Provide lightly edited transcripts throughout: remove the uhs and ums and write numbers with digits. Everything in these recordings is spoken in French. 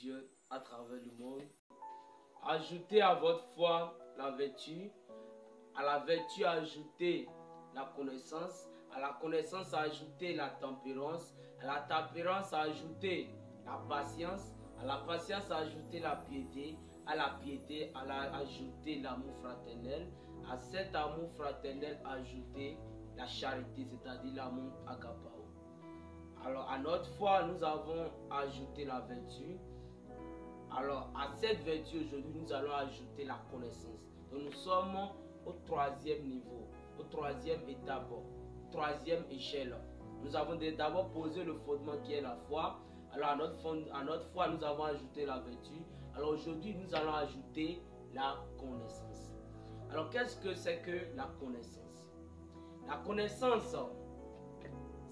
Dieu à travers le monde. Ajoutez à votre foi la vertu, à la vertu ajoutez la connaissance, à la connaissance ajoutez la tempérance, à la tempérance ajoutez la patience, à la patience ajoutez la piété, à la piété ajoutez l'amour fraternel, à cet amour fraternel ajoutez la charité, c'est-à-dire l'amour agapao. Alors à notre foi nous avons ajouté la vertu. Alors, à cette vertu aujourd'hui, nous allons ajouter la connaissance. Donc, nous sommes au troisième niveau, au troisième étape, troisième échelle. Nous avons d'abord posé le fondement qui est la foi. Alors, à notre foi, nous avons ajouté la vertu. Alors, aujourd'hui, nous allons ajouter la connaissance. Alors, qu'est-ce que c'est que la connaissance? La connaissance,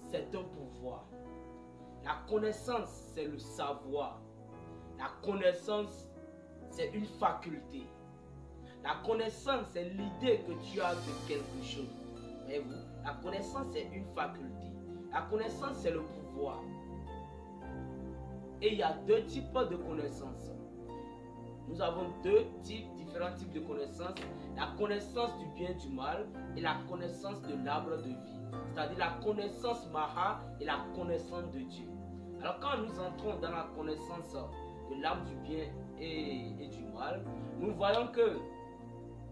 c'est un pouvoir. La connaissance, c'est le savoir. La connaissance, c'est une faculté. La connaissance, c'est l'idée que tu as de quelque chose. Voyez-vous, la connaissance, c'est une faculté. La connaissance, c'est le pouvoir. Et il y a deux types de connaissances. Nous avons différents types de connaissances. La connaissance du bien et du mal et la connaissance de l'arbre de vie. C'est-à-dire la connaissance Maha et la connaissance de Dieu. Alors quand nous entrons dans la connaissance de l'arbre du bien et du mal, nous voyons que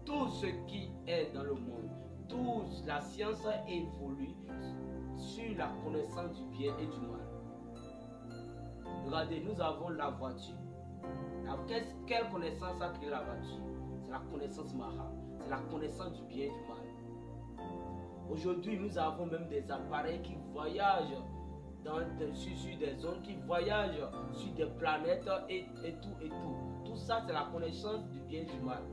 tout ce qui est dans le monde, toute la science évolue sur la connaissance du bien et du mal. Regardez, nous avons la voiture. Quelle connaissance a créé la voiture? C'est la connaissance Maha, c'est la connaissance du bien et du mal. Aujourd'hui, nous avons même des appareils qui voyagent sur des zones, qui voyagent sur des planètes et tout. Tout ça, c'est la connaissance du bien et du mal.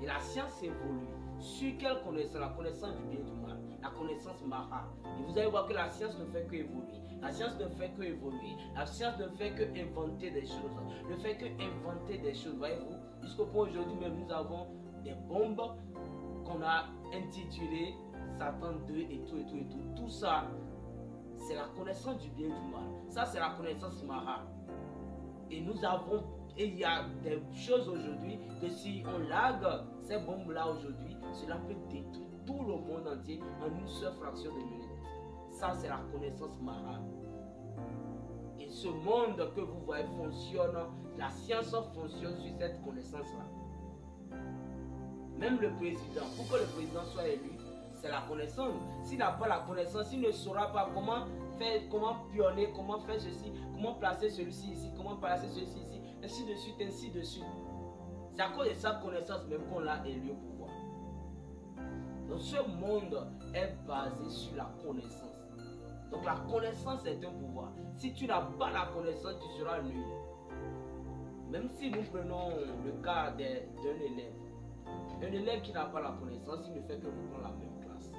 Et la science évolue. Sur quelle connaissance? La connaissance du bien et du mal. La connaissance Maha. Et vous allez voir que la science ne fait que évoluer. La science ne fait que évoluer. La science ne fait que inventer des choses. Ne fait que inventer des choses. Voyez-vous, jusqu'au point aujourd'hui même, nous avons des bombes qu'on a intitulées Satan 2 et tout. Tout ça, c'est la connaissance du bien et du mal. Ça, c'est la connaissance Maha. Et il y a des choses aujourd'hui que si on largue ces bombes-là aujourd'hui, cela peut détruire tout le monde entier en une seule fraction de minute. Ça, c'est la connaissance Maha. Et ce monde que vous voyez fonctionne, la science fonctionne sur cette connaissance-là. Même le président, pour que le président soit élu, c'est la connaissance. S'il n'a pas la connaissance, il ne saura pas comment pionner, comment faire ceci, comment placer celui-ci ici, comment placer celui-ci ici, ainsi de suite, ainsi de suite. C'est à cause de sa connaissance même qu'on l'a élu au pouvoir. Donc ce monde est basé sur la connaissance. Donc la connaissance est un pouvoir. Si tu n'as pas la connaissance, tu seras nul. Même si nous prenons le cas d'un élève. Un élève qui n'a pas la connaissance, il ne fait que reprendre la même classe.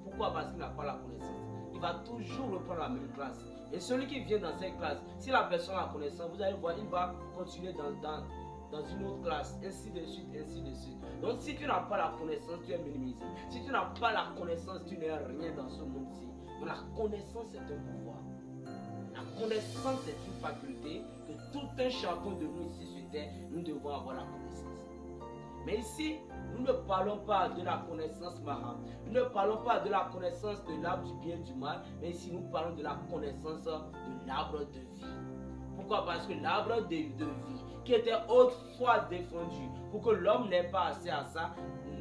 Pourquoi? Parce qu'il n'a pas la connaissance. Il va toujours reprendre la même classe. Et celui qui vient dans cette classe, si la personne a la connaissance, vous allez voir, il va continuer dans une autre classe, ainsi de suite, ainsi de suite. Donc si tu n'as pas la connaissance, tu es minimisé. Si tu n'as pas la connaissance, tu n'es rien dans ce monde-ci. Donc la connaissance est un pouvoir. La connaissance est une faculté que tout un chacun de nous ici sur terre, nous devons avoir la connaissance. Mais ici, nous ne parlons pas de la connaissance Maha. Nous ne parlons pas de la connaissance de l'arbre du bien et du mal. Mais ici, nous parlons de la connaissance de l'arbre de vie. Pourquoi? Parce que l'arbre de vie, qui était autrefois défendu, pour que l'homme n'ait pas accès à ça,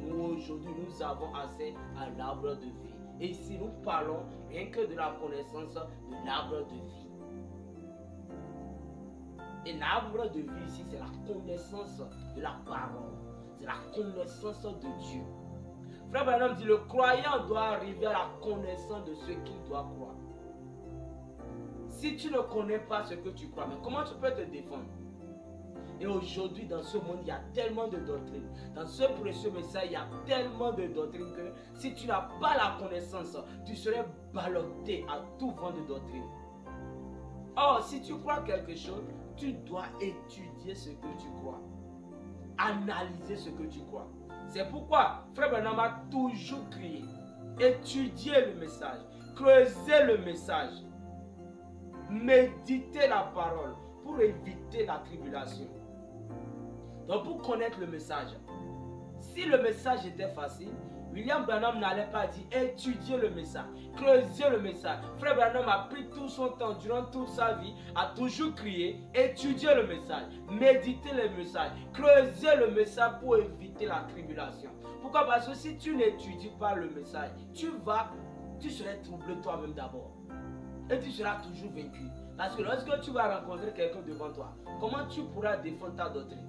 nous aujourd'hui, nous avons accès à l'arbre de vie. Et ici, nous parlons rien que de la connaissance de l'arbre de vie. Et l'arbre de vie ici, c'est la connaissance de la parole. C'est la connaissance de Dieu. Frère Branham dit, le croyant doit arriver à la connaissance de ce qu'il doit croire. Si tu ne connais pas ce que tu crois, mais comment tu peux te défendre? Et aujourd'hui, dans ce monde, il y a tellement de doctrines. Dans ce précieux message, il y a tellement de doctrines que si tu n'as pas la connaissance, tu serais ballotté à tout vent de doctrine. Or, si tu crois quelque chose, tu dois étudier ce que tu crois. Analyser ce que tu crois. C'est pourquoi Frère Branham a toujours crié. Étudiez le message. Creusez le message. Méditez la parole. pour éviter la tribulation. Donc pour connaître le message, si le message était facile, William Branham n'allait pas dire étudier le message, creuser le message. Frère Branham a pris tout son temps durant toute sa vie, a toujours crié étudier le message, méditer le message, creuser le message pour éviter la tribulation. Pourquoi? Parce que si tu n'étudies pas le message, tu seras troublé toi-même d'abord. Et tu seras toujours vaincu. Parce que lorsque tu vas rencontrer quelqu'un devant toi, comment tu pourras défendre ta doctrine?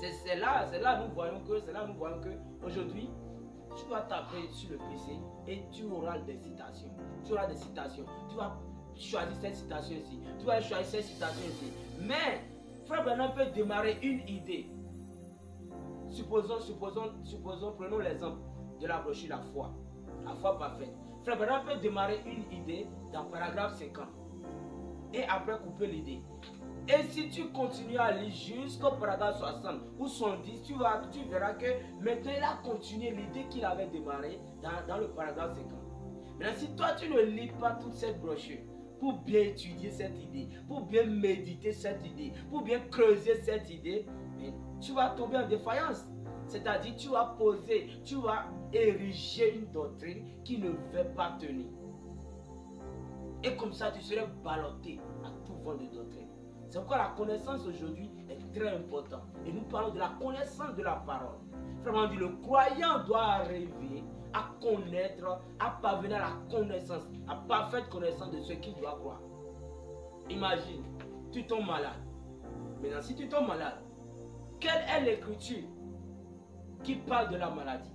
C'est là nous voyons que aujourd'hui, tu vas taper sur le PC et tu auras des citations. Tu auras des citations. Tu vas choisir cette citation ici. Tu vas choisir cette citation ici. Mais, Frère Branham peut démarrer une idée. Supposons, prenons l'exemple de la brochure La foi parfaite. Frère Branham peut démarrer une idée dans paragraphe 50 et après couper l'idée. Et si tu continues à lire jusqu'au paragraphe 60 ou 70, tu verras que maintenant il a continué l'idée qu'il avait démarrée dans le paragraphe 50. Maintenant, si toi tu ne lis pas toute cette brochure pour bien étudier cette idée, pour bien méditer cette idée, pour bien creuser cette idée, tu vas tomber en défaillance. C'est-à-dire tu vas ériger une doctrine qui ne va pas tenir. Et comme ça, tu serais ballotté à tout vent de doctrine. C'est pourquoi la connaissance aujourd'hui est très importante. Et nous parlons de la connaissance de la parole. Vraiment dit, le croyant doit arriver à connaître, à parvenir à la connaissance, à parfaite connaissance de ce qu'il doit croire. Imagine, tu tombes malade. Maintenant, si tu tombes malade, quelle est l'écriture qui parle de la maladie?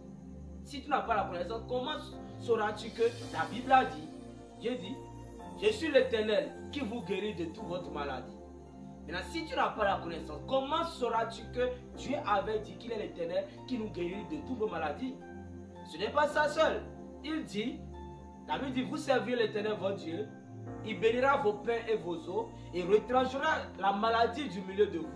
Si tu n'as pas la connaissance, comment sauras-tu que la Bible a dit, Dieu dit, je suis l'Éternel qui vous guérit de toute votre maladie. Maintenant, si tu n'as pas la connaissance, comment sauras-tu que Dieu avait dit qu'il est l'Éternel qui nous guérit de toutes nos maladies? Ce n'est pas ça seul. Il dit, la Bible dit, vous servirez l'Éternel votre Dieu, il bénira vos pains et vos eaux, et retranchera la maladie du milieu de vous.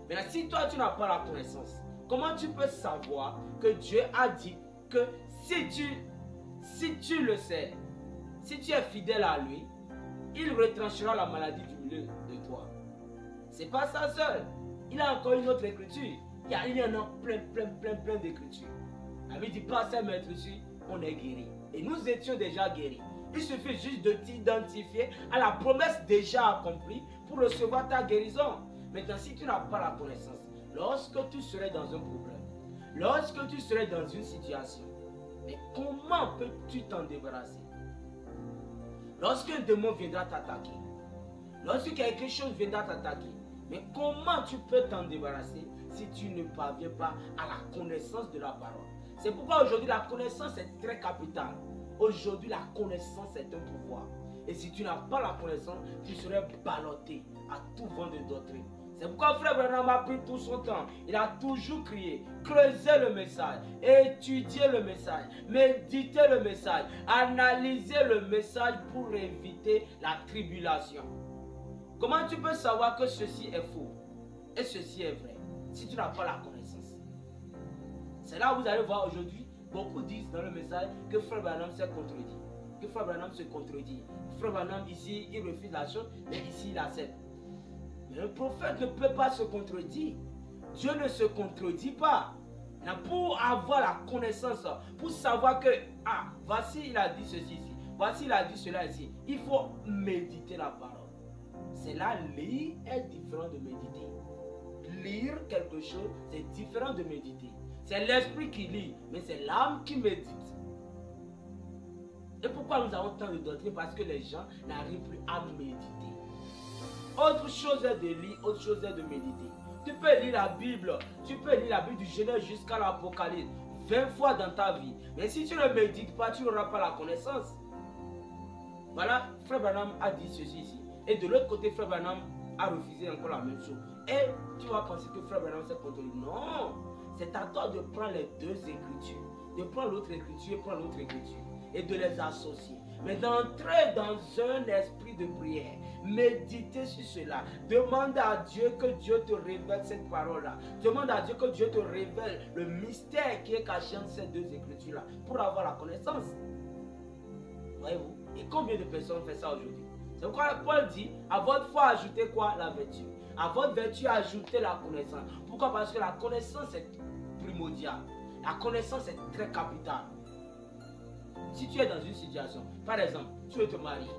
Maintenant, si toi tu n'as pas la connaissance, comment tu peux savoir que Dieu a dit que si tu le sais, si tu es fidèle à lui, il retranchera la maladie du milieu de toi? C'est pas ça seul. Il a encore une autre écriture. Il y en a plein d'écritures. La Bible dit, par cette écriture, on est guéri. Et nous étions déjà guéris. Il suffit juste de t'identifier à la promesse déjà accomplie pour recevoir ta guérison. Maintenant, si tu n'as pas la connaissance, lorsque tu serais dans un problème, lorsque tu serais dans une situation, mais comment peux-tu t'en débarrasser? Lorsqu'un démon viendra t'attaquer, lorsque quelque chose viendra t'attaquer, mais comment tu peux t'en débarrasser si tu ne parviens pas à la connaissance de la parole? C'est pourquoi aujourd'hui la connaissance est très capitale. Aujourd'hui la connaissance est un pouvoir. Et si tu n'as pas la connaissance, tu serais ballotté à tout vent de doctrine. C'est pourquoi Frère Branham a pris tout son temps. Il a toujours crié, creuser le message, étudier le message, méditer le message, analyser le message pour éviter la tribulation. Comment tu peux savoir que ceci est faux et ceci est vrai si tu n'as pas la connaissance? C'est là où vous allez voir aujourd'hui, beaucoup disent dans le message que Frère Branham s'est contredit. Que Frère Branham se contredit. Frère Branham ici, il refuse la chose, mais ici, il accepte. Mais le prophète ne peut pas se contredire. Dieu ne se contredit pas. Pour avoir la connaissance, pour savoir que, voici il a dit ceci ici, voici il a dit cela ici, il faut méditer la parole. C'est là, lire est différent de méditer. Lire quelque chose, c'est différent de méditer. C'est l'esprit qui lit, mais c'est l'âme qui médite. Et pourquoi nous avons tant de doctrines? Parce que les gens n'arrivent plus à méditer. Autre chose est de lire, autre chose est de méditer. Tu peux lire la Bible, du Genèse jusqu'à l'Apocalypse 20 fois dans ta vie. Mais si tu ne médites pas, tu n'auras pas la connaissance. Voilà, Frère Branham a dit ceci ici. Et de l'autre côté, Frère Branham a refusé encore la même chose. Et tu vas penser que Frère Branham s'est contredit. Non, c'est à toi de prendre les deux écritures. De prendre l'autre écriture et prendre l'autre écriture. Et de les associer. Mais d'entrer dans un esprit de prière. Méditer sur cela. Demande à Dieu que Dieu te révèle cette parole-là. Demande à Dieu que Dieu te révèle le mystère qui est caché dans ces deux écritures-là. Pour avoir la connaissance. Voyez-vous? Et combien de personnes font ça aujourd'hui? C'est pourquoi Paul dit, à votre foi, ajoutez quoi? La vertu. À votre vertu, ajoutez la connaissance. Pourquoi? Parce que la connaissance est primordiale. La connaissance est très capitale. Si tu es dans une situation, par exemple, tu veux te marier.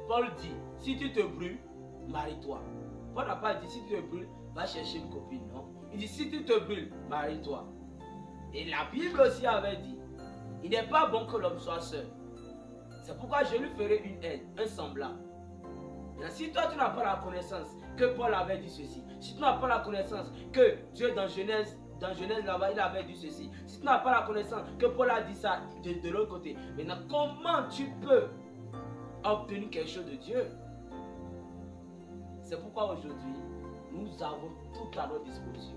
Paul dit, si tu te brûles, marie-toi. Paul n'a pas dit, si tu te brûles, va chercher une copine, non. Il dit, si tu te brûles, marie-toi. Et la Bible aussi avait dit, il n'est pas bon que l'homme soit seul. C'est pourquoi je lui ferai une aide, un semblable. Et si toi tu n'as pas la connaissance que Paul avait dit ceci, si tu n'as pas la connaissance que Dieu dans Genèse là-bas il avait dit ceci, si tu n'as pas la connaissance que Paul a dit ça de l'autre côté, maintenant comment tu peux obtenir quelque chose de Dieu? C'est pourquoi aujourd'hui nous avons tout à notre disposition.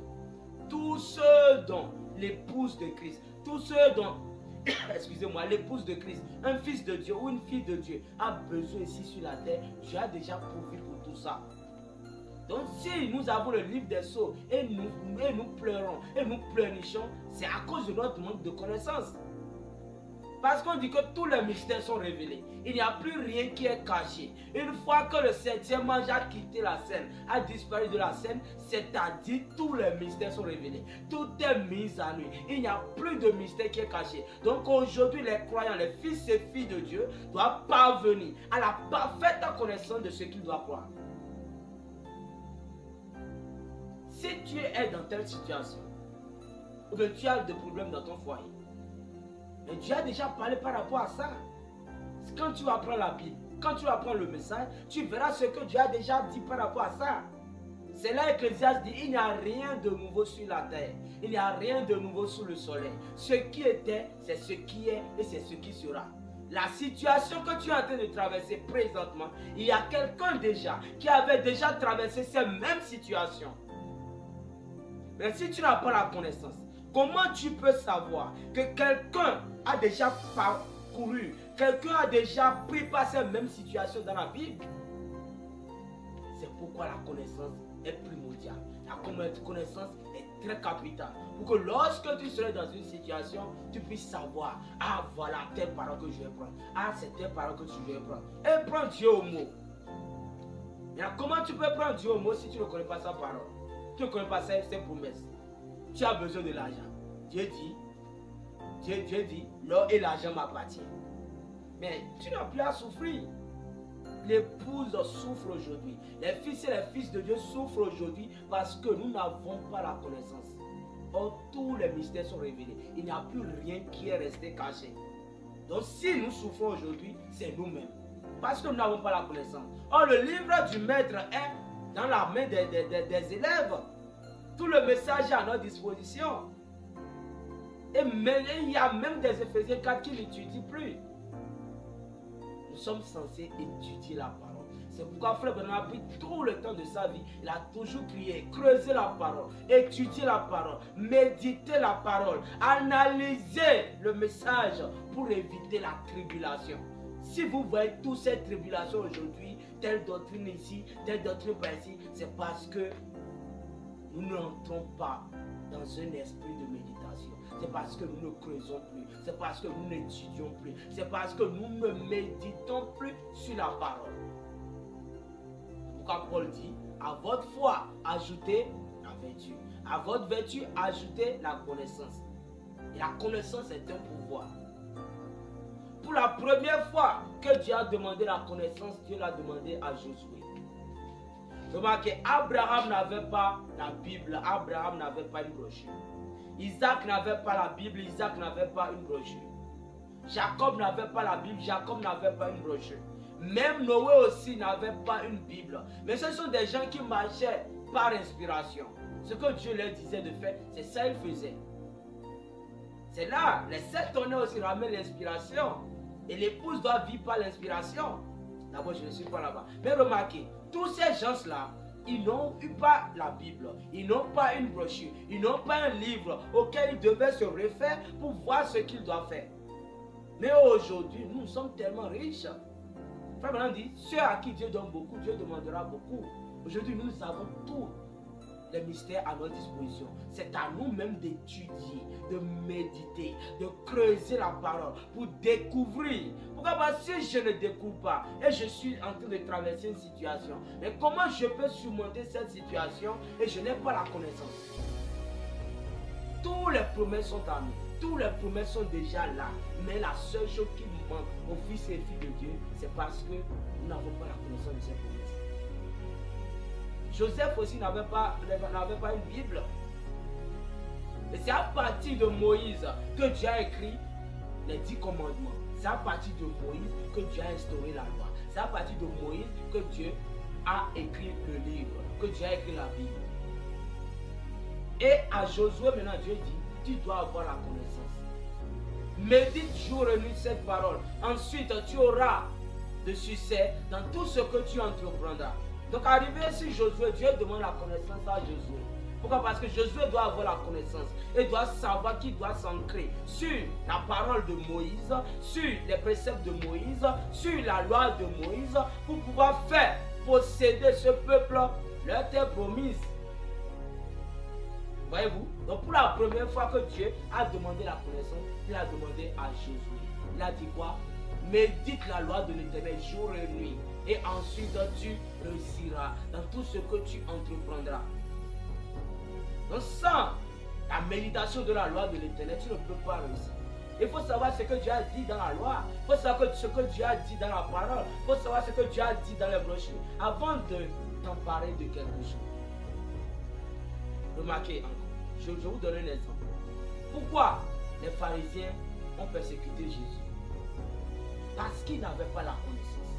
Tout ce dont l'épouse de Christ, tout ce dont excusez-moi, l'épouse de Christ, un fils de Dieu ou une fille de Dieu a besoin ici sur la terre, Dieu a déjà pourvu pour tout ça. Donc si nous avons le livre des sceaux et nous pleurons et nous pleurnichons, c'est à cause de notre manque de connaissance. Parce qu'on dit que tous les mystères sont révélés. Il n'y a plus rien qui est caché. Une fois que le 7e ange a quitté la scène, a disparu de la scène, c'est-à-dire tous les mystères sont révélés. Tout est mis à nu. Il n'y a plus de mystère qui est caché. Donc aujourd'hui, les croyants, les fils et filles de Dieu doivent parvenir à la parfaite connaissance de ce qu'ils doivent croire. Si tu es dans telle situation, ou bien tu as des problèmes dans ton foyer, et Dieu a déjà parlé par rapport à ça. Quand tu apprends la Bible, quand tu apprends le message, tu verras ce que Dieu a déjà dit par rapport à ça. C'est là Ecclésiaste dit, il n'y a rien de nouveau sur la terre. Il n'y a rien de nouveau sous le soleil. Ce qui était, c'est ce qui est et c'est ce qui sera. La situation que tu es en train de traverser présentement, il y a quelqu'un déjà qui avait déjà traversé ces mêmes situations. Mais si tu n'as pas la connaissance, comment tu peux savoir que quelqu'un a déjà parcouru, quelqu'un a déjà pris par ces mêmes situations dans la Bible? C'est pourquoi la connaissance est primordiale. La connaissance est très capitale. Pour que lorsque tu seras dans une situation, tu puisses savoir, ah voilà telle parole que je vais prendre, ah c'est telle parole que tu vais prendre. Et prends Dieu au mot. Mais comment tu peux prendre Dieu au mot si tu ne connais pas sa parole? Tu ne connais pas ses promesses. Tu as besoin de l'argent. Dieu dit, l'or et l'argent m'appartiennent. Mais tu n'as plus à souffrir. L'épouse souffre aujourd'hui. Les fils et les fils de Dieu souffrent aujourd'hui parce que nous n'avons pas la connaissance. Or, tous les mystères sont révélés. Il n'y a plus rien qui est resté caché. Donc, si nous souffrons aujourd'hui, c'est nous-mêmes. Parce que nous n'avons pas la connaissance. Or, le livre du maître est dans la main des élèves. Tout le message est à notre disposition. Et il y a même des Éphésiens 4 qui n'étudient plus. Nous sommes censés étudier la parole. C'est pourquoi Frère Branham a pris tout le temps de sa vie. Il a toujours prié, creuser la parole, étudier la parole, méditer la parole, analyser le message pour éviter la tribulation. Si vous voyez toutes ces tribulations aujourd'hui, telle doctrine ici, telle doctrine par ici, c'est parce que nous n'entrons pas dans un esprit de méditation. C'est parce que nous ne creusons plus. C'est parce que nous n'étudions plus. C'est parce que nous ne méditons plus sur la parole. Pourquoi Paul dit, à votre foi, ajoutez la vertu. À votre vertu, ajoutez la connaissance. Et la connaissance est un pouvoir. Pour la première fois que Dieu a demandé la connaissance, Dieu l'a demandé à Josué. Remarquez, Abraham n'avait pas la Bible, Abraham n'avait pas une brochure. Isaac n'avait pas la Bible, Isaac n'avait pas une brochure. Jacob n'avait pas la Bible, Jacob n'avait pas une brochure. Même Noé aussi n'avait pas une Bible. Mais ce sont des gens qui marchaient par inspiration. Ce que Dieu leur disait de faire, c'est ça qu'ils faisaient. C'est là, les 7 tonnerres aussi ramènent l'inspiration. Et l'épouse doit vivre par l'inspiration. D'abord, je ne suis pas là-bas. Mais remarquez, tous ces gens-là, ils n'ont eu pas la Bible, ils n'ont pas une brochure, ils n'ont pas un livre auquel ils devaient se référer pour voir ce qu'ils doivent faire. Mais aujourd'hui, nous sommes tellement riches. Frère Branham dit, ceux à qui Dieu donne beaucoup, Dieu demandera beaucoup. Aujourd'hui, nous avons tout. les mystères à notre disposition. C'est à nous-mêmes d'étudier, de méditer, de creuser la parole pour découvrir. Pourquoi? Parce que si je ne découvre pas et je suis en train de traverser une situation, mais comment je peux surmonter cette situation et je n'ai pas la connaissance? Tous les promesses sont à nous. Tous les promesses sont déjà là. Mais la seule chose qui nous manque aux fils et filles de Dieu, c'est parce que nous n'avons pas la connaissance de ces promesses. Joseph aussi n'avait pas une Bible. Et c'est à partir de Moïse que Dieu a écrit les 10 commandements. C'est à partir de Moïse que Dieu a instauré la loi. C'est à partir de Moïse que Dieu a écrit le livre, que Dieu a écrit la Bible. Et à Josué, maintenant, Dieu dit, tu dois avoir la connaissance. Médite jour et nuit cette parole. Ensuite, tu auras de succès dans tout ce que tu entreprendras. Donc, arrivé ici, Josué, Dieu demande la connaissance à Josué. Pourquoi? Parce que Josué doit avoir la connaissance. Il doit savoir qu'il doit s'ancrer sur la parole de Moïse, sur les préceptes de Moïse, sur la loi de Moïse, pour pouvoir faire posséder ce peuple leur terre promise. Voyez-vous? Donc pour la première fois que Dieu a demandé la connaissance, il a demandé à Josué. Il a dit quoi? Médite la loi de l'Éternel jour et nuit. Et ensuite tu réussiras dans tout ce que tu entreprendras. Donc sans la méditation de la loi de l'Éternel, tu ne peux pas réussir. Il faut savoir ce que Dieu a dit dans la loi. Il faut savoir ce que Dieu a dit dans la parole. Il faut savoir ce que Dieu a dit dans les brochures avant de t'emparer de quelque chose. Remarquez encore. Je vous donne un exemple. Pourquoi les pharisiens ont persécuté Jésus? Parce qu'ils n'avaient pas la connaissance.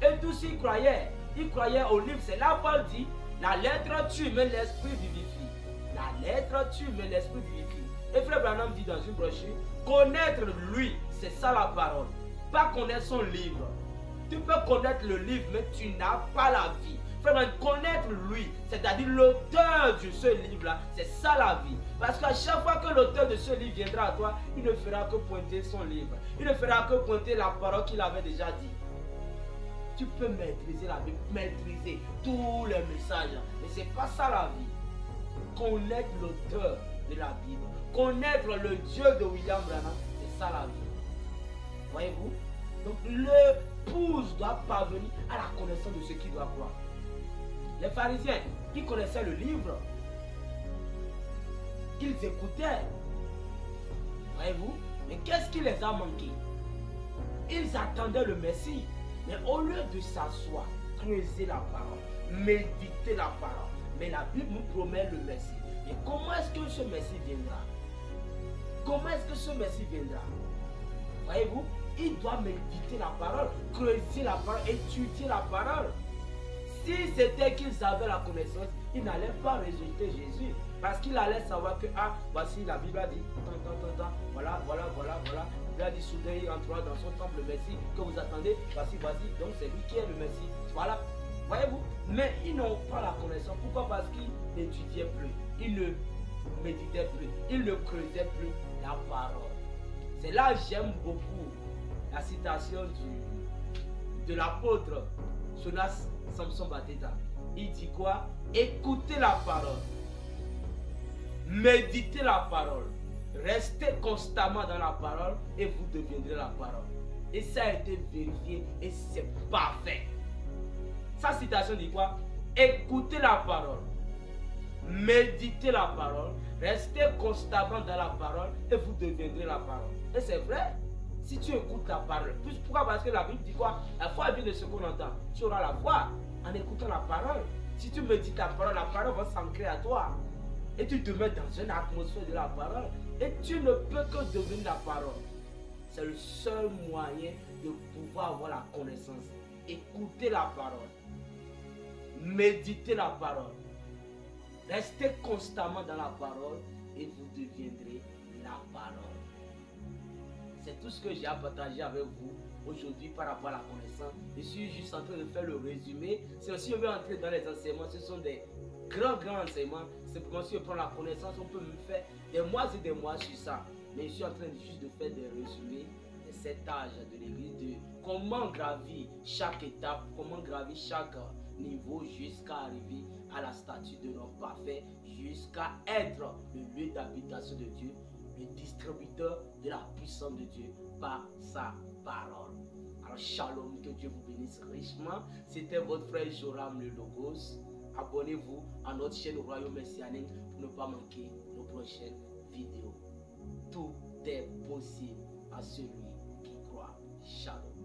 Et tous ils croyaient. Ils croyaient au livre. C'est là Paul dit, la lettre tue, mais l'esprit vivifie. La lettre tue, mais l'esprit vivifie. Et Frère Branham dit dans une brochure, connaître lui, c'est ça la parole. Pas connaître son livre. Tu peux connaître le livre, mais tu n'as pas la vie. Frère, connaître lui, c'est-à-dire l'auteur de ce livre-là, c'est ça la vie. Parce qu'à chaque fois que l'auteur de ce livre viendra à toi, il ne fera que pointer son livre. Il ne fera que pointer la parole qu'il avait déjà dit. Tu peux maîtriser la Bible, maîtriser tous les messages, mais ce n'est pas ça la vie. Connaître l'auteur de la Bible, connaître le Dieu de William Branham, c'est ça la vie. Voyez-vous? Donc l'épouse doit parvenir à la connaissance de ce qu'il doit croire. Les pharisiens, ils connaissaient le livre. Ils écoutaient. Voyez-vous? Mais qu'est-ce qui les a manqué? Ils attendaient le Messie. Mais au lieu de s'asseoir, creuser la parole, méditer la parole, mais la Bible nous promet le Messie. Mais comment est-ce que ce Messie viendra? Comment est-ce que ce Messie viendra? Voyez-vous? Il doit méditer la parole, creuser la parole, étudier la parole. Si c'était qu'ils avaient la connaissance, ils n'allaient pas rejeter Jésus. Parce qu'il allait savoir que, ah, voici la Bible a dit, voilà. Il a dit, soudain il entrera dans son temple le Messie que vous attendez. Voici. Donc c'est lui qui est le Messie. Voilà. Voyez-vous? Mais ils n'ont pas la connaissance. Pourquoi? Parce qu'ils n'étudiaient plus. Ils ne méditaient plus. Ils ne creusaient plus la parole. C'est là que j'aime beaucoup la citation de l'apôtre Jonas Samson Bateta. Il dit quoi? Écoutez la parole. Méditez la parole. Restez constamment dans la parole et vous deviendrez la parole. Et ça a été vérifié et c'est parfait. Sa citation dit quoi? Écoutez la parole. Méditez la parole. Restez constamment dans la parole et vous deviendrez la parole. Et c'est vrai. Si tu écoutes la parole, pourquoi? Parce que la Bible dit quoi? La foi vient de ce qu'on entend. Tu auras la foi en écoutant la parole. Si tu médites la parole va s'ancrer à toi. Et tu te mets dans une atmosphère de la parole. Et tu ne peux que devenir la parole. C'est le seul moyen de pouvoir avoir la connaissance. Écoutez la parole. Méditez la parole. Restez constamment dans la parole et vous deviendrez la parole. C'est tout ce que j'ai à partager avec vous aujourd'hui par rapport à la connaissance. Je suis juste en train de faire le résumé. C'est aussi, je vais entrer dans les enseignements. Ce sont des grands enseignements. Simplement, si je prends la connaissance, on peut me faire des mois et des mois sur ça. Mais je suis en train juste de faire des résumés de cet âge de l'église, de comment gravir chaque étape, comment gravir chaque niveau jusqu'à arriver à la statue de l'homme parfait, jusqu'à être le lieu d'habitation de Dieu, le distributeur de la puissance de Dieu par sa parole. Alors shalom, que Dieu vous bénisse richement. C'était votre frère Joram le Logos. Abonnez-vous à notre chaîne Royaume Messianique pour ne pas manquer nos prochaines vidéos. Tout est possible à celui qui croit. Shalom.